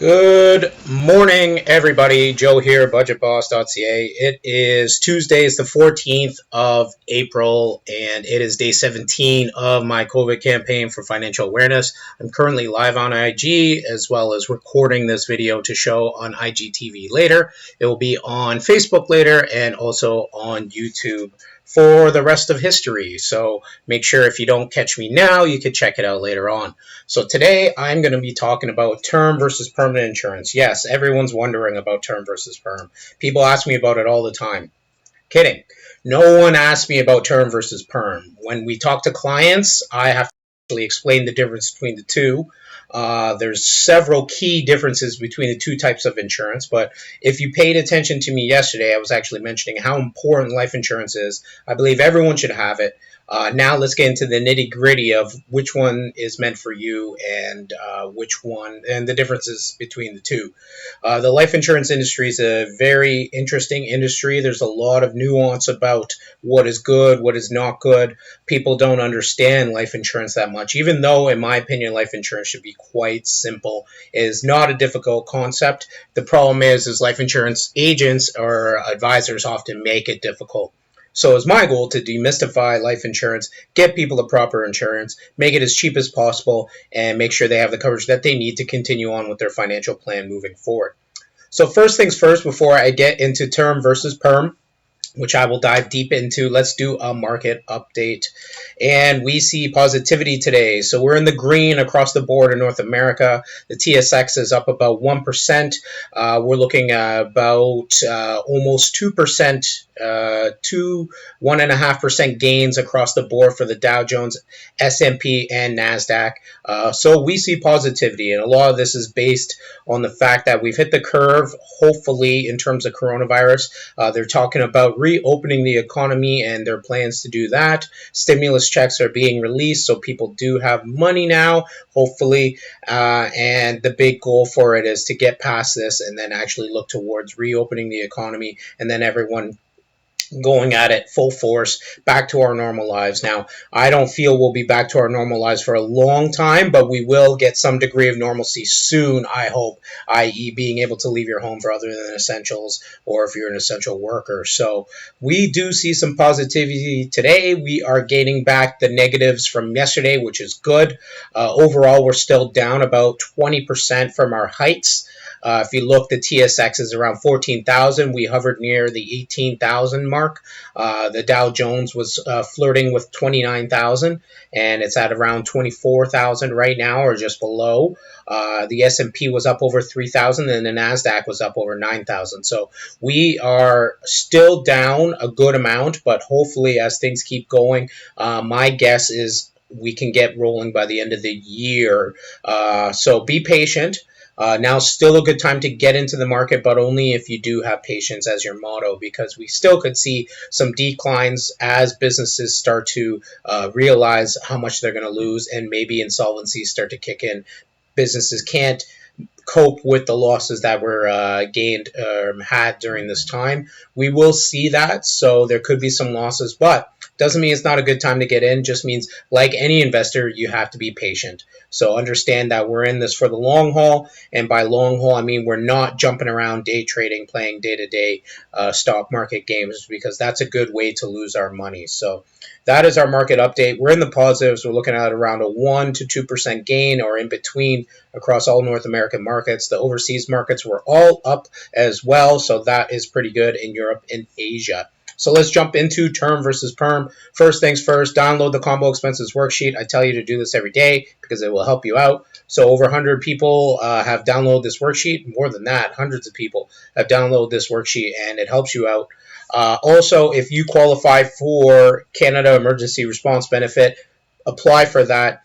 Good morning, everybody. Joe here, budgetboss.ca. It is Tuesday, it's the 14th of April, and it is day 17 of my COVID campaign for financial awareness. I'm currently live on IG as well as recording this video to show on IGTV later. It will be on Facebook later and also on YouTube for the rest of history. So make sure if you don't catch me now, you can check it out later on. So today I'm going to be talking about term versus permanent insurance. Yes, everyone's wondering about term versus perm. People ask me about it all the time. Kidding. No one asks me about term versus perm. When we talk to clients, I have to actually explain the difference between the two. There's several key differences between the two types of insurance, but if you paid attention to me yesterday, I was actually mentioning how important life insurance is. I believe everyone should have it. Now let's get into the nitty gritty of which one is meant for you and which one and the differences between the two. The life insurance industry is a very interesting industry. There's a lot of nuance about what is good, what is not good. People don't understand life insurance that much, even though, in my opinion, life insurance should be quite simple. It is not a difficult concept. The problem is life insurance agents or advisors often make it difficult. So it's my goal to demystify life insurance, get people the proper insurance, make it as cheap as possible, and make sure they have the coverage that they need to continue on with their financial plan moving forward. So first things first, before I get into term versus perm, which I will dive deep into, let's do a market update. And we see positivity today. So we're in the green across the board in North America. The TSX is up about 1%. We're looking at about almost 2%, 1.5% gains across the board for the Dow Jones, S&P, and NASDAQ. So we see positivity, and a lot of this is based on the fact that we've hit the curve, hopefully, in terms of coronavirus. They're talking about reopening the economy and their plans to do that. Stimulus checks are being released, so people do have money now, hopefully, and the big goal for it is to get past this and then actually look towards reopening the economy and then everyone going at it full force back to our normal lives. Now, I don't feel we'll be back to our normal lives for a long time, but we will get some degree of normalcy soon, I hope, i.e. being able to leave your home for other than essentials or if you're an essential worker. So we do see some positivity today. We are gaining back the negatives from yesterday, which is good. Overall, we're still down about 20% from our heights. If you look, the TSX is around 14,000. We hovered near the 18,000 mark. The Dow Jones was flirting with 29,000, and it's at around 24,000 right now, or just below. The S&P was up over 3,000, and the NASDAQ was up over 9,000. So we are still down a good amount, but hopefully as things keep going, my guess is we can get rolling by the end of the year. So be patient. Now, still a good time to get into the market, but only if you do have patience as your motto, because we still could see some declines as businesses start to realize how much they're going to lose and maybe insolvencies start to kick in. Businesses can't cope with the losses that were gained had during this time. We will see that, so there could be some losses, but doesn't mean it's not a good time to get in. Just means, like any investor, you have to be patient. So understand that we're in this for the long haul, and by long haul, I mean we're not jumping around day trading, playing day-to-day stock market games, because that's a good way to lose our money. So that is our market update. We're in the positives. We're looking at around a 1 to 2% gain or in between across all North American markets. The overseas markets were all up as well, so that is pretty good in Europe and Asia. So let's jump into term versus perm. First things first, download the combo expenses worksheet. I tell you to do this every day because it will help you out. So over 100 people have downloaded this worksheet. More than that, hundreds of people have downloaded this worksheet, and it helps you out. Also, if you qualify for Canada Emergency Response Benefit, apply for that.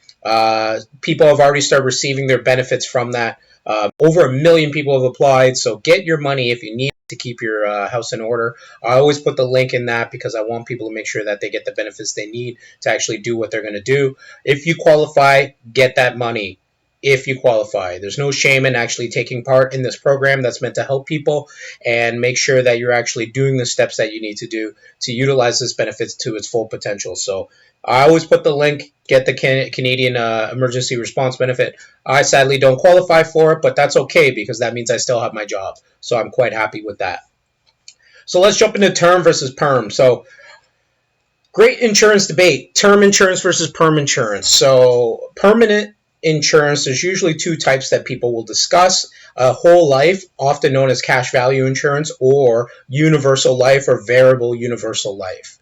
People have already started receiving their benefits from that. Over 1 million people have applied, so get your money if you need to keep your house in order. I always put the link in that because I want people to make sure that they get the benefits they need to actually do what they're going to do. If you qualify, get that money. if you qualify. There's no shame in actually taking part in this program that's meant to help people and make sure that you're actually doing the steps that you need to do to utilize this benefits to its full potential. So I always put the link, get the Canadian Emergency Response Benefit. I sadly don't qualify for it, but that's okay because that means I still have my job. So I'm quite happy with that. So let's jump into term versus perm. So great insurance debate, term insurance versus perm insurance. So permanent insurance, there's usually two types that people will discuss. Whole life, often known as cash value insurance, or universal life or variable universal life.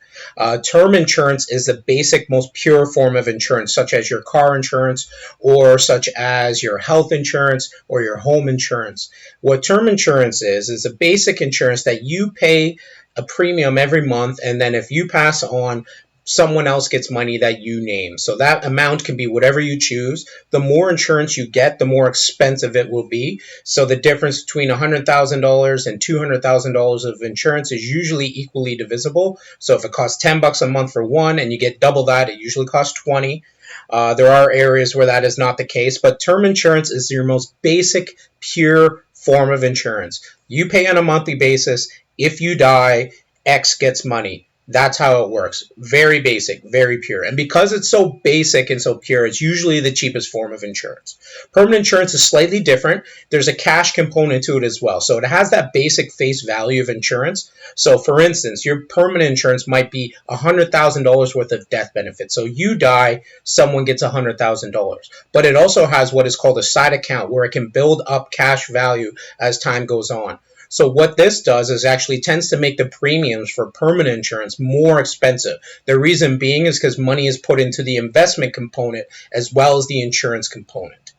Term insurance is the basic, most pure form of insurance, such as your car insurance or such as your health insurance or your home insurance. What term insurance is a basic insurance that you pay a premium every month, and then if you pass on, someone else gets money that you name. So that amount can be whatever you choose. The more insurance you get, the more expensive it will be. So the difference between $100,000 and $200,000 of insurance is usually equally divisible. So if it costs $10 a month for one and you get double that, it usually costs 20. There are areas where that is not the case, but term insurance is your most basic, pure form of insurance. You pay on a monthly basis. If you die, X gets money. That's how it works. Very basic, very pure. And because it's so basic and so pure, it's usually the cheapest form of insurance. Permanent insurance is slightly different. There's a cash component to it as well. So it has that basic face value of insurance. So for instance, your permanent insurance might be $100,000 worth of death benefit. So you die, someone gets $100,000. But it also has what is called a side account where it can build up cash value as time goes on. So what this does is actually tends to make the premiums for permanent insurance more expensive. The reason being is because money is put into the investment component as well as the insurance component.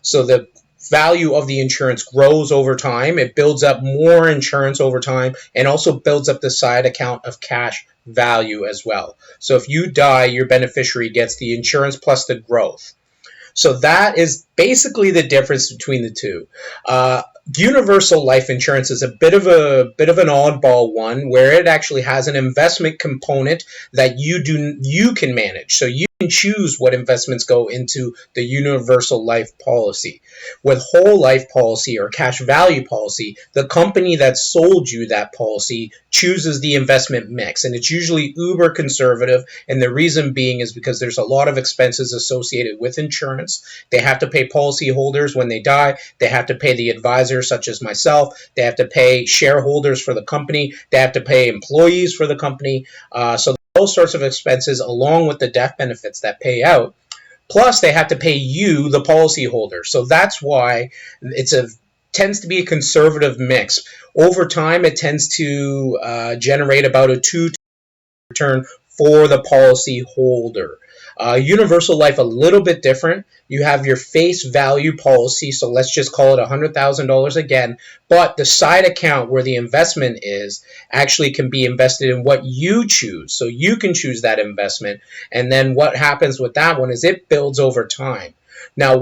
So the value of the insurance grows over time. It builds up more insurance over time and also builds up the side account of cash value as well. So if you die, your beneficiary gets the insurance plus the growth. So that is basically the difference between the two. Universal life insurance is a bit of an oddball one where it actually has an investment component that you can manage. So you can choose what investments go into the universal life policy. With whole life policy or cash value policy, the company that sold you that policy chooses the investment mix, and it's usually uber conservative, and the reason being is because there's a lot of expenses associated with insurance. They have to pay policyholders when they die. They have to pay the advisors such as myself. They have to pay shareholders for the company. They have to pay employees for the company. So those sorts of expenses along with the death benefits that pay out. Plus, they have to pay you, the policyholder. So that's why tends to be a conservative mix. Over time, it tends to generate about a 2 return for the policyholder. Universal life, a little bit different. You have your face value policy, so let's just call it $100,000 again, but the side account where the investment is actually can be invested in what you choose. So you can choose that investment, and then what happens with that one is it builds over time. Now,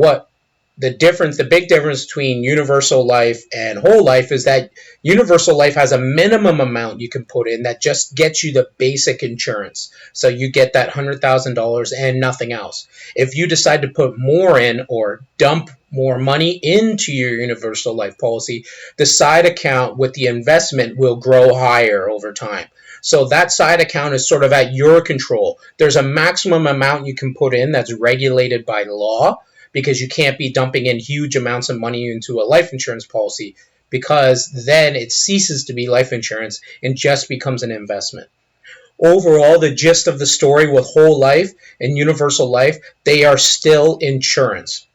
the big difference between universal life and whole life is that universal life has a minimum amount you can put in that just gets you the basic insurance. So you get that $100,000 and nothing else. If you decide to put more in or dump more money into your universal life policy, the side account with the investment will grow higher over time. So that side account is sort of at your control. There's a maximum amount you can put in that's regulated by law, because you can't be dumping in huge amounts of money into a life insurance policy, because then it ceases to be life insurance and just becomes an investment. Overall, the gist of the story with whole life and universal life, they are still insurance.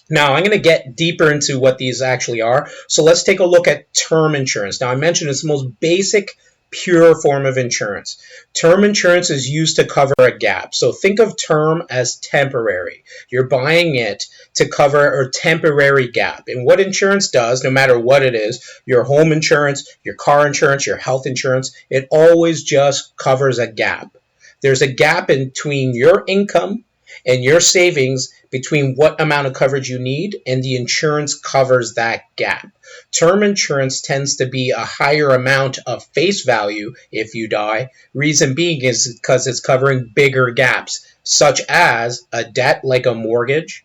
Now, I'm going to get deeper into what these actually are. So let's take a look at term insurance. Now, I mentioned it's the most basic, pure form of insurance. Term insurance is used to cover a gap. So think of term as temporary. You're buying it to cover a temporary gap. And what insurance does, no matter what it is, your home insurance, your car insurance, your health insurance, it always just covers a gap. There's a gap between your income and your savings between what amount of coverage you need, and the insurance covers that gap. Term insurance tends to be a higher amount of face value if you die. Reason being is because it's covering bigger gaps, such as a debt like a mortgage,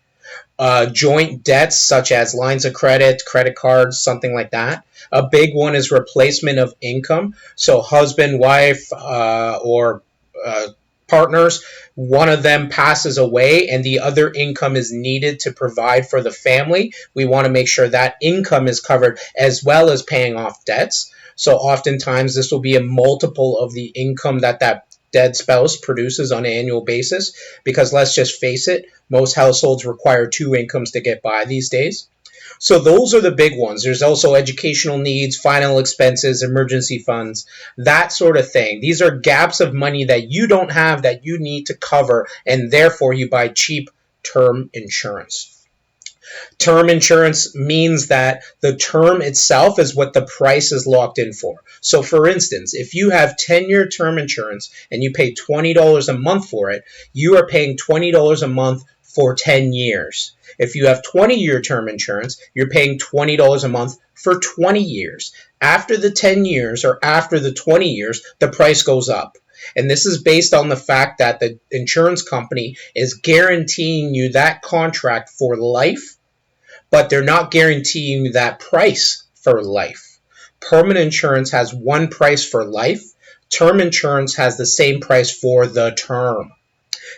joint debts such as lines of credit, credit cards, something like that. A big one is replacement of income. So husband, wife, or uh, partners, one of them passes away and the other income is needed to provide for the family. We want to make sure that income is covered as well as paying off debts. So oftentimes this will be a multiple of the income that dead spouse produces on an annual basis, because let's just face it, most households require two incomes to get by these days. So those are the big ones. There's also educational needs, final expenses, emergency funds, that sort of thing. These are gaps of money that you don't have that you need to cover, and therefore you buy cheap term insurance. Term insurance means that the term itself is what the price is locked in for. So for instance, if you have 10-year term insurance and you pay $20 a month for it, you are paying $20 a month for 10 years. If you have 20-year term insurance, you're paying $20 a month for 20 years. After the 10 years or after the 20 years, the price goes up. And this is based on the fact that the insurance company is guaranteeing you that contract for life, but they're not guaranteeing that price for life. Permanent insurance has one price for life. Term insurance has the same price for the term.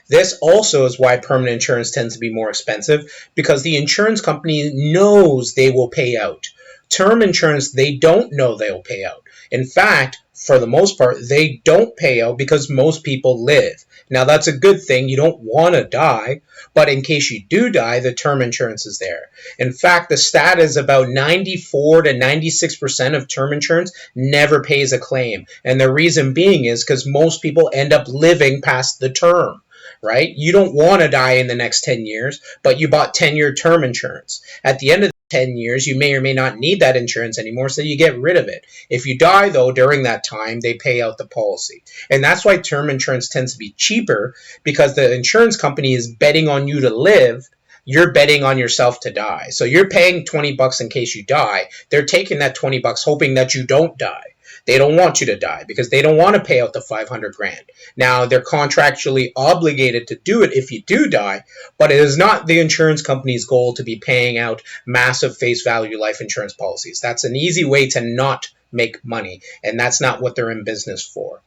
This also is why permanent insurance tends to be more expensive, because the insurance company knows they will pay out. Term insurance, they don't know they'll pay out. In fact, for the most part, they don't pay out because most people live. Now, that's a good thing. You don't want to die, but in case you do die, the term insurance is there. In fact, the stat is about 94 to 96% of term insurance never pays a claim. And the reason being is because most people end up living past the term. Right? You don't want to die in the next 10 years, but you bought 10-year term insurance. At the end of the 10 years, you may or may not need that insurance anymore, so you get rid of it. If you die, though, during that time, they pay out the policy. And that's why term insurance tends to be cheaper, because the insurance company is betting on you to live. You're betting on yourself to die. So you're paying $20 in case you die. They're taking that $20 hoping that you don't die. They don't want you to die because they don't want to pay out the 500 grand. Now, they're contractually obligated to do it if you do die, but it is not the insurance company's goal to be paying out massive face value life insurance policies. That's an easy way to not make money, and that's not what they're in business for.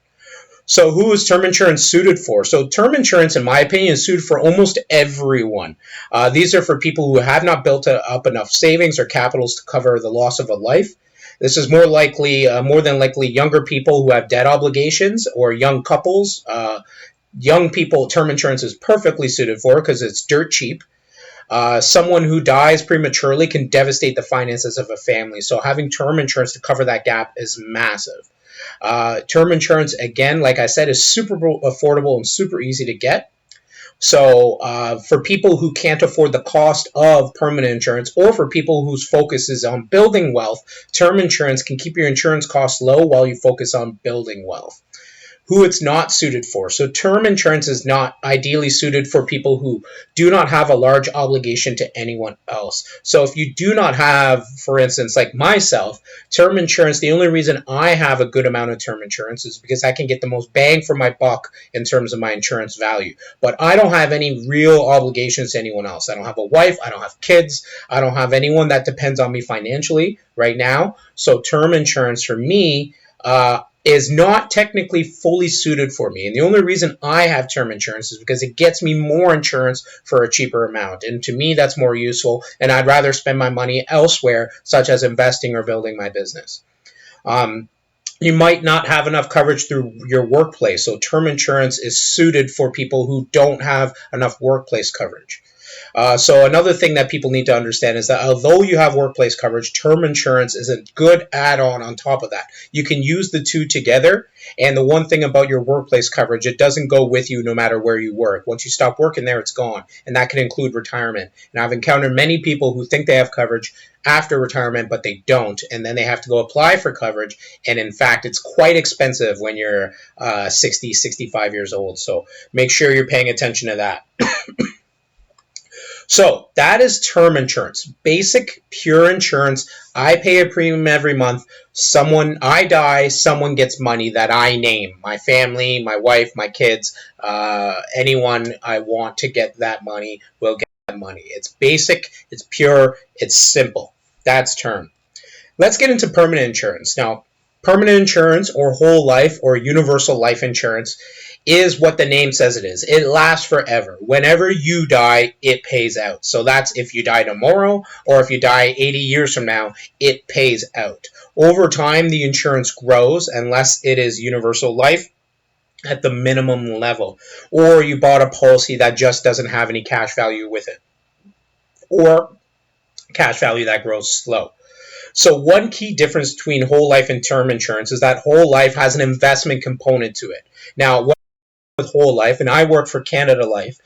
So who is term insurance suited for? So term insurance, in my opinion, is suited for almost everyone. These are for people who have not built up enough savings or capitals to cover the loss of a life. This is more than likely younger people who have debt obligations, or young couples. Young people, term insurance is perfectly suited for because it's dirt cheap. Someone who dies prematurely can devastate the finances of a family. So having term insurance to cover that gap is massive. Term insurance, again, like I said, is super affordable and super easy to get. So for people who can't afford the cost of permanent insurance, or for people whose focus is on building wealth, term insurance can keep your insurance costs low while you focus on building wealth. Who it's not suited for. So term insurance is not ideally suited for people who do not have a large obligation to anyone else. So if you do not have, for instance, like myself, term insurance, the only reason I have a good amount of term insurance is because I can get the most bang for my buck in terms of my insurance value. But I don't have any real obligations to anyone else. I don't have a wife. I don't have kids. I don't have anyone that depends on me financially right now. So term insurance for me is not technically fully suited for me. And the only reason I have term insurance is because it gets me more insurance for a cheaper amount. And to me, that's more useful. And I'd rather spend my money elsewhere, such as investing or building my business. You might not have enough coverage through your workplace. So term insurance is suited for people who don't have enough workplace coverage. So another thing that people need to understand is that although you have workplace coverage, term insurance is a good add-on on top of that. You can use the two together. And the one thing about your workplace coverage, it doesn't go with you no matter where you work. Once you stop working there, it's gone. And that can include retirement. And I've encountered many people who think they have coverage after retirement, but they don't. And then they have to go apply for coverage. And in fact, it's quite expensive when you're 60, 65 years old. So make sure you're paying attention to that. So that is term insurance, basic, pure insurance. I pay a premium every month. I die, someone gets money that I name. My family, my wife, my kids, anyone I want to get that money will get money. It's basic, it's pure, it's simple. That's term. Let's get into permanent insurance. Now, permanent insurance or whole life or universal life insurance is what the name says it is. It lasts forever. Whenever you die, it pays out. So that's if you die tomorrow or if you die 80 years from now, it pays out. Over time, the insurance grows unless it is universal life at the minimum level, or you bought a policy that just doesn't have any cash value with it, or cash value that grows slow. So one key difference between whole life and term insurance is that whole life has an investment component to it. Now, what with whole life, and I work for Canada Life,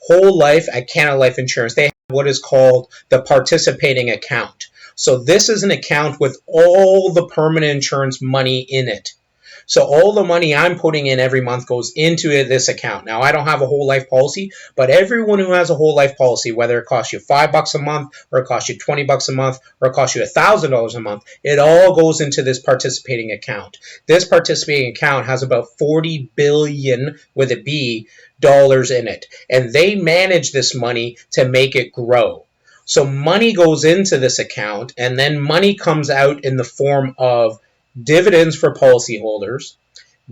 whole life at Canada Life Insurance, they have what is called the participating account. So this is an account with all the permanent insurance money in it. So all the money I'm putting in every month goes into this account. Now, I don't have a whole life policy, but everyone who has a whole life policy, whether it costs you $5 a month, or it costs you $20 a month, or it costs you $1,000 a month, it all goes into this participating account. This participating account has about $40 billion with a B dollars in it, and they manage this money to make it grow. So money goes into this account, and then money comes out in the form of dividends for policyholders,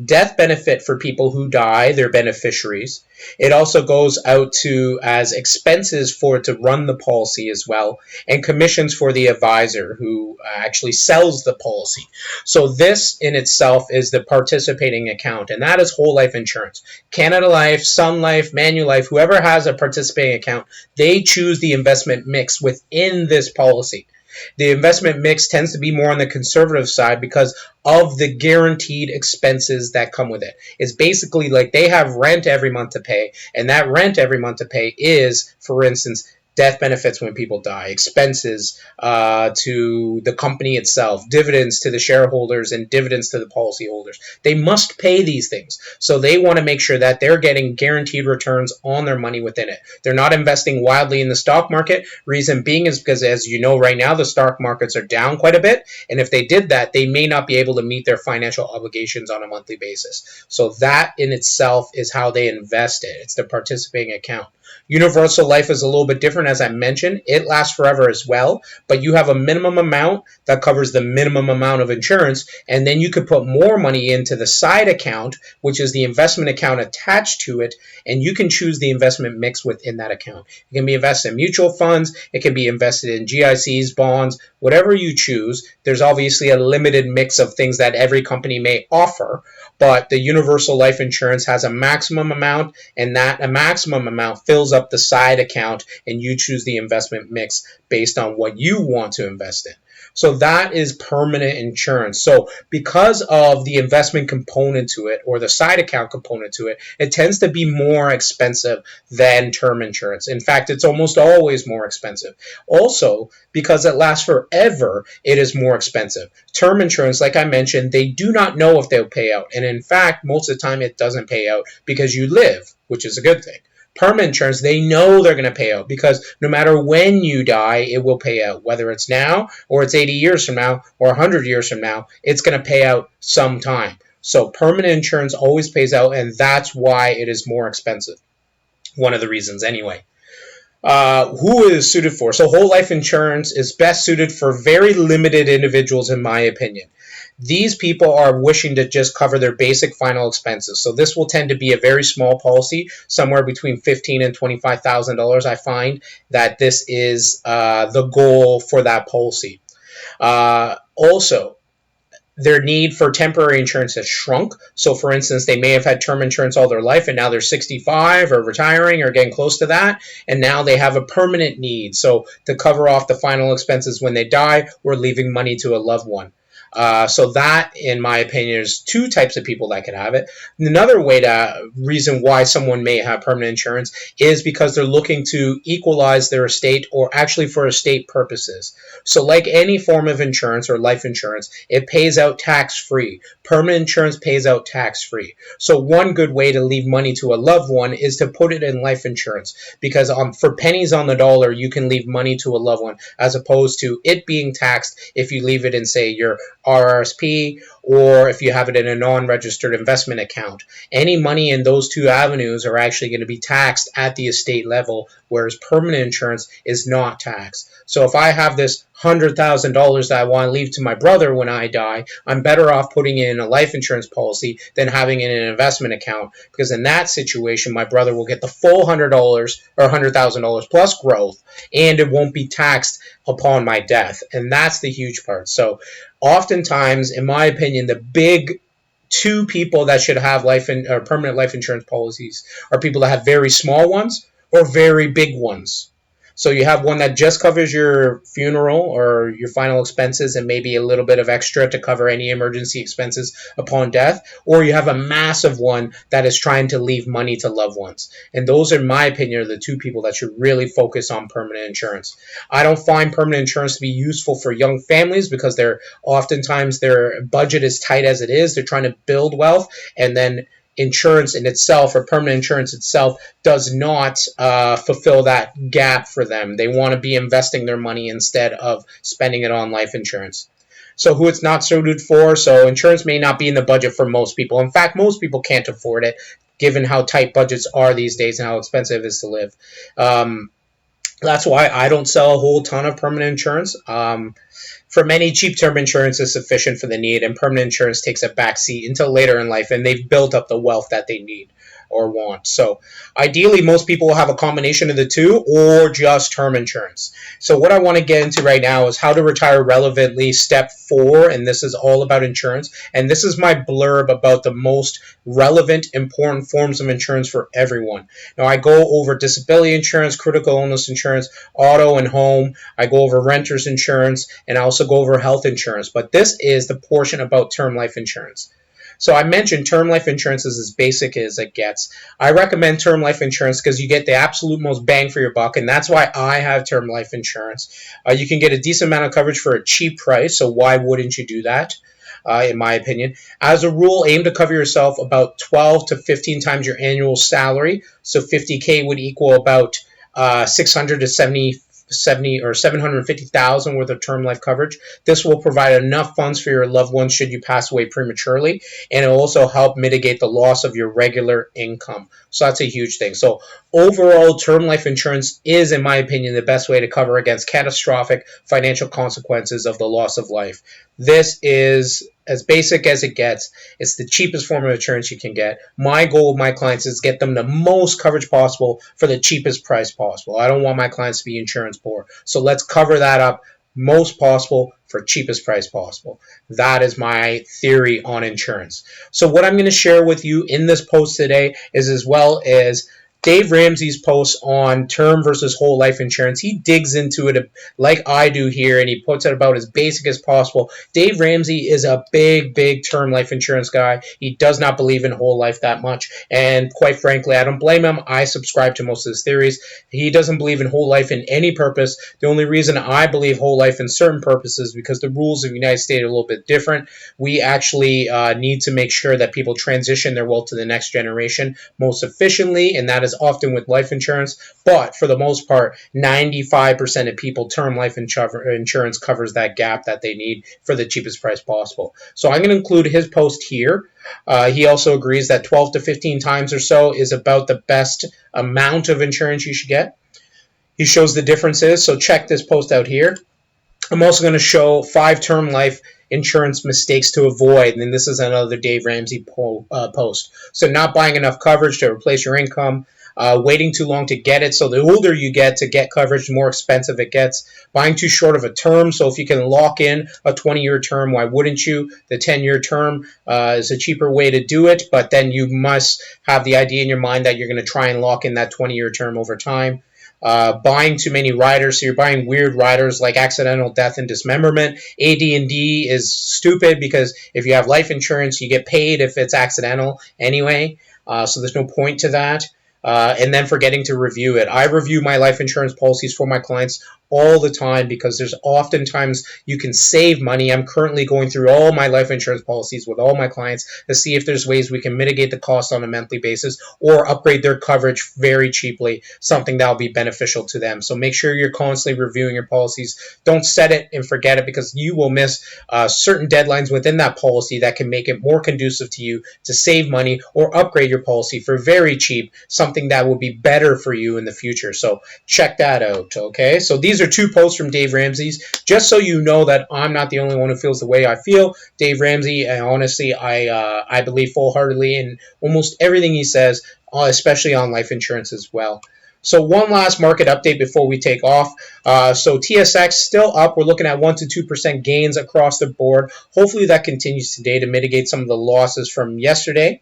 death benefit for people who die, their beneficiaries. It also goes out to as expenses for to run the policy as well, and commissions for the advisor who actually sells the policy. So this in itself is the participating account, and that is whole life insurance. Canada Life, Sun Life, Manulife, whoever has a participating account, they choose the investment mix within this policy. The investment mix tends to be more on the conservative side because of the guaranteed expenses that come with it. It's basically like they have rent every month to pay, and that rent every month to pay is, for instance, death benefits when people die, expenses to the company itself, dividends to the shareholders, and dividends to the policyholders. They must pay these things. So they want to make sure that they're getting guaranteed returns on their money within it. They're not investing wildly in the stock market. Reason being is because, as you know, right now the stock markets are down quite a bit. And if they did that, they may not be able to meet their financial obligations on a monthly basis. So that in itself is how they invest it. It's the participating account. Universal life is a little bit different, as I mentioned. It lasts forever as well, but you have a minimum amount that covers the minimum amount of insurance, and then you could put more money into the side account, which is the investment account attached to it, and you can choose the investment mix within that account. It can be invested in mutual funds, it can be invested in GICs, bonds, whatever you choose. There's obviously a limited mix of things that every company may offer, but the universal life insurance has a maximum amount, and that a maximum amount fills up the side account, and you choose the investment mix based on what you want to invest in. So that is permanent insurance. So because of the investment component to it, or the side account component to it, it tends to be more expensive than term insurance. In fact, it's almost always more expensive. Also, because it lasts forever, it is more expensive. Term insurance, like I mentioned, they do not know if they'll pay out. And in fact, most of the time it doesn't pay out because you live, which is a good thing. Permanent insurance, they know they're going to pay out because no matter when you die, it will pay out. Whether it's now or it's 80 years from now or 100 years from now, it's going to pay out sometime. So permanent insurance always pays out, and that's why it is more expensive. One of the reasons anyway. Who is suited for? So whole life insurance is best suited for very limited individuals, in my opinion. These people are wishing to just cover their basic final expenses. So this will tend to be a very small policy, somewhere between $15,000 and $25,000. I find that this is the goal for that policy. Also, their need for temporary insurance has shrunk. So, for instance, they may have had term insurance all their life, and now they're 65 or retiring or getting close to that, and now they have a permanent need. So, to cover off the final expenses when they die, or leaving money to a loved one. So that, in my opinion, is two types of people that could have it. Another reason why someone may have permanent insurance is because they're looking to equalize their estate, or actually for estate purposes. So like any form of insurance or life insurance, it pays out tax-free. Permanent insurance pays out tax-free. So one good way to leave money to a loved one is to put it in life insurance, because for pennies on the dollar, you can leave money to a loved one, as opposed to it being taxed if you leave it in, say, your RRSP, or if you have it in a non-registered investment account. Any money in those two avenues are actually going to be taxed at the estate level, whereas permanent insurance is not taxed. So if I have this $100,000 that I want to leave to my brother when I die, I'm better off putting it in a life insurance policy than having it in an investment account, because in that situation, my brother will get the full $100 or $100,000 plus growth, and it won't be taxed upon my death. And that's the huge part. So oftentimes, in my opinion, the big two people that should have or permanent life insurance policies are people that have very small ones or very big ones. So you have one that just covers your funeral or your final expenses and maybe a little bit of extra to cover any emergency expenses upon death, or you have a massive one that is trying to leave money to loved ones. And those, in my opinion, are the two people that should really focus on permanent insurance. I don't find permanent insurance to be useful for young families because oftentimes their budget is tight as it is. They're trying to build wealth, and then insurance in itself, or permanent insurance itself, does not fulfill that gap for them. They want to be investing their money instead of spending it on life insurance. So who it's not suited for, so insurance may not be in the budget for most people. In fact, most people can't afford it, given how tight budgets are these days and how expensive it is to live. That's why I don't sell a whole ton of permanent insurance. For many, cheap term insurance is sufficient for the need, and permanent insurance takes a backseat until later in life, and they've built up the wealth that they need or want. So ideally, most people will have a combination of the two or just term insurance. So what I want to get into right now is how to retire relevantly, step 4, and this is all about insurance. And this is my blurb about the most relevant, important forms of insurance for everyone. Now, I go over disability insurance, critical illness insurance, auto and home. I go over renter's insurance, and I also go over health insurance. But this is the portion about term life insurance. So I mentioned term life insurance is as basic as it gets. I recommend term life insurance because you get the absolute most bang for your buck, and that's why I have term life insurance. You can get a decent amount of coverage for a cheap price, so why wouldn't you do that? In my opinion. As a rule, aim to cover yourself about 12 to 15 times your annual salary. So $50K would equal about 600 to 70 or 750,000 worth of term life coverage. This will provide enough funds for your loved ones should you pass away prematurely, and it will also help mitigate the loss of your regular income. So that's a huge thing. So overall, term life insurance is, in my opinion, the best way to cover against catastrophic financial consequences of the loss of life. This is as basic as it gets. It's the cheapest form of insurance you can get. My goal with my clients is get them the most coverage possible for the cheapest price possible. I don't want my clients to be insurance poor. So let's cover that up most possible for cheapest price possible. That is my theory on insurance. So what I'm going to share with you in this post today is, as well as Dave Ramsey's post on term versus whole life insurance. He digs into it like I do here, and he puts it about as basic as possible. Dave Ramsey is a big term life insurance guy. He does not believe in whole life that much, and quite frankly, I don't blame him. I subscribe to most of his theories. He doesn't believe in whole life in any purpose. The only reason I believe whole life in certain purposes is because the rules of the United States are a little bit different. We actually need to make sure that people transition their wealth to the next generation most efficiently, and that is often with life insurance, but for the most part, 95% of people, term life insurance covers that gap that they need for the cheapest price possible. So I'm going to include his post here. He also agrees that 12 to 15 times or so is about the best amount of insurance you should get. He shows the differences, so check this post out here. I'm also going to show 5 term life insurance mistakes to avoid, and this is another Dave Ramsey post. So not buying enough coverage to replace your income, waiting too long to get it. So the older you get to get coverage, the more expensive it gets. Buying too short of a term. So if you can lock in a 20-year term, why wouldn't you? The 10-year term is a cheaper way to do it, but then you must have the idea in your mind that you're going to try and lock in that 20-year term over time. Buying too many riders, so you're buying weird riders like accidental death and dismemberment. AD&D is stupid because if you have life insurance, you get paid if it's accidental anyway, so there's no point to that. And then forgetting to review it. I review my life insurance policies for my clients all the time because there's oftentimes you can save money. I'm currently going through all my life insurance policies with all my clients to see if there's ways we can mitigate the cost on a monthly basis or upgrade their coverage very cheaply, something that will be beneficial to them. So make sure you're constantly reviewing your policies. Don't set it and forget it, because you will miss certain deadlines within that policy that can make it more conducive to you to save money or upgrade your policy for very cheap, something that will be better for you in the future. So check that out, okay? So these are two posts from Dave Ramsey's, just so you know that I'm not the only one who feels the way I feel. Dave Ramsey, honestly, I believe full-heartedly in almost everything he says, especially on life insurance as well. So one last market update before we take off. So TSX still up. We're looking at 1 to 2% gains across the board. Hopefully that continues today to mitigate some of the losses from yesterday.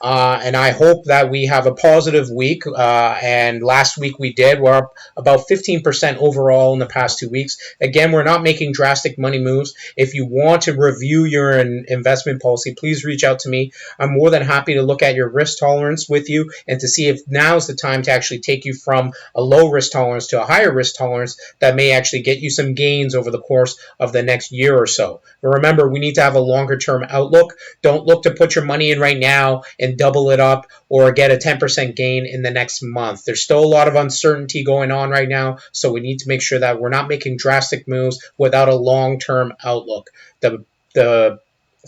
And I hope that we have a positive week. And last week we did. We're up about 15% overall in the past 2 weeks. Again, we're not making drastic money moves. If you want to review your investment policy, please reach out to me. I'm more than happy to look at your risk tolerance with you and to see if now's the time to actually take you from a low risk tolerance to a higher risk tolerance that may actually get you some gains over the course of the next year or so. But remember, we need to have a longer term outlook. Don't look to put your money in right now and double it up or get a 10% gain in the next month. There's still a lot of uncertainty going on right now, so we need to make sure that we're not making drastic moves without a long-term outlook. The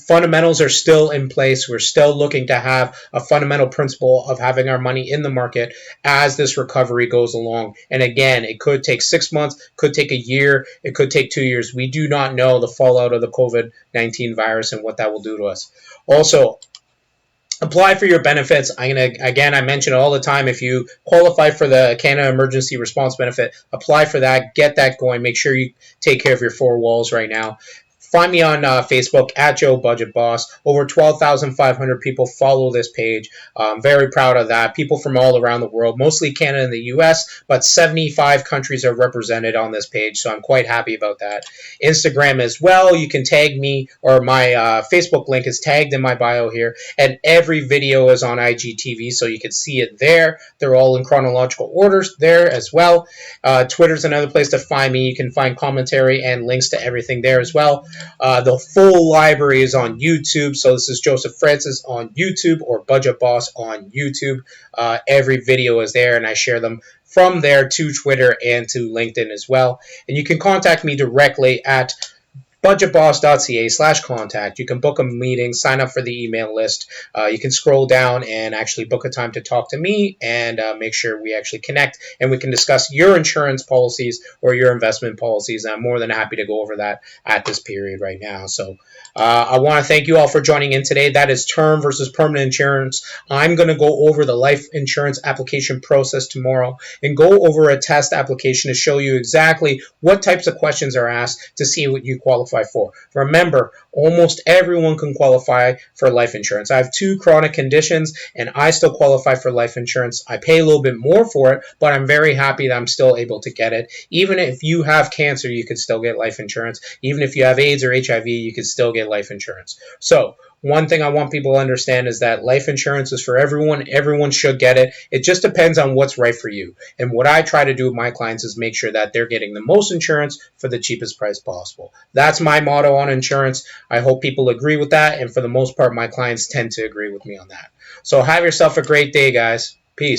fundamentals are still in place. We're still looking to have a fundamental principle of having our money in the market as this recovery goes along. And again, it could take 6 months, could take a year, it could take 2 years. We do not know the fallout of the COVID-19 virus and what that will do to us. Also, apply for your benefits. I mention it all the time. If you qualify for the Canada Emergency Response Benefit, apply for that. Get that going. Make sure you take care of your four walls right now. Find me on Facebook at Joe Budget Boss. Over 12,500 people follow this page. I'm very proud of that. People from all around the world, mostly Canada and the US, but 75 countries are represented on this page, so I'm quite happy about that. Instagram as well. You can tag me, or my Facebook link is tagged in my bio here, and every video is on IGTV, so you can see it there. They're all in chronological orders there as well. Twitter's another place to find me. You can find commentary and links to everything there as well. The full library is on YouTube. So this is Joseph Francis on YouTube or Budget Boss on YouTube. Every video is there, and I share them from there to Twitter and to LinkedIn as well. And you can contact me directly at budgetboss.ca/contact. You can book a meeting, sign up for the email list. You can scroll down and actually book a time to talk to me and make sure we actually connect and we can discuss your insurance policies or your investment policies. I'm more than happy to go over that at this period right now. So I want to thank you all for joining in today. That is term versus permanent insurance. I'm going to go over the life insurance application process tomorrow and go over a test application to show you exactly what types of questions are asked to see what you qualify for. Remember, almost everyone can qualify for life insurance. I have 2 chronic conditions and I still qualify for life insurance. I pay a little bit more for it, but I'm very happy that I'm still able to get it. Even if you have cancer, you can still get life insurance. Even if you have AIDS or HIV, you can still get life insurance. So one thing I want people to understand is that life insurance is for everyone. Everyone should get it. It just depends on what's right for you. And what I try to do with my clients is make sure that they're getting the most insurance for the cheapest price possible. That's my motto on insurance. I hope people agree with that. And for the most part, my clients tend to agree with me on that. So have yourself a great day, guys.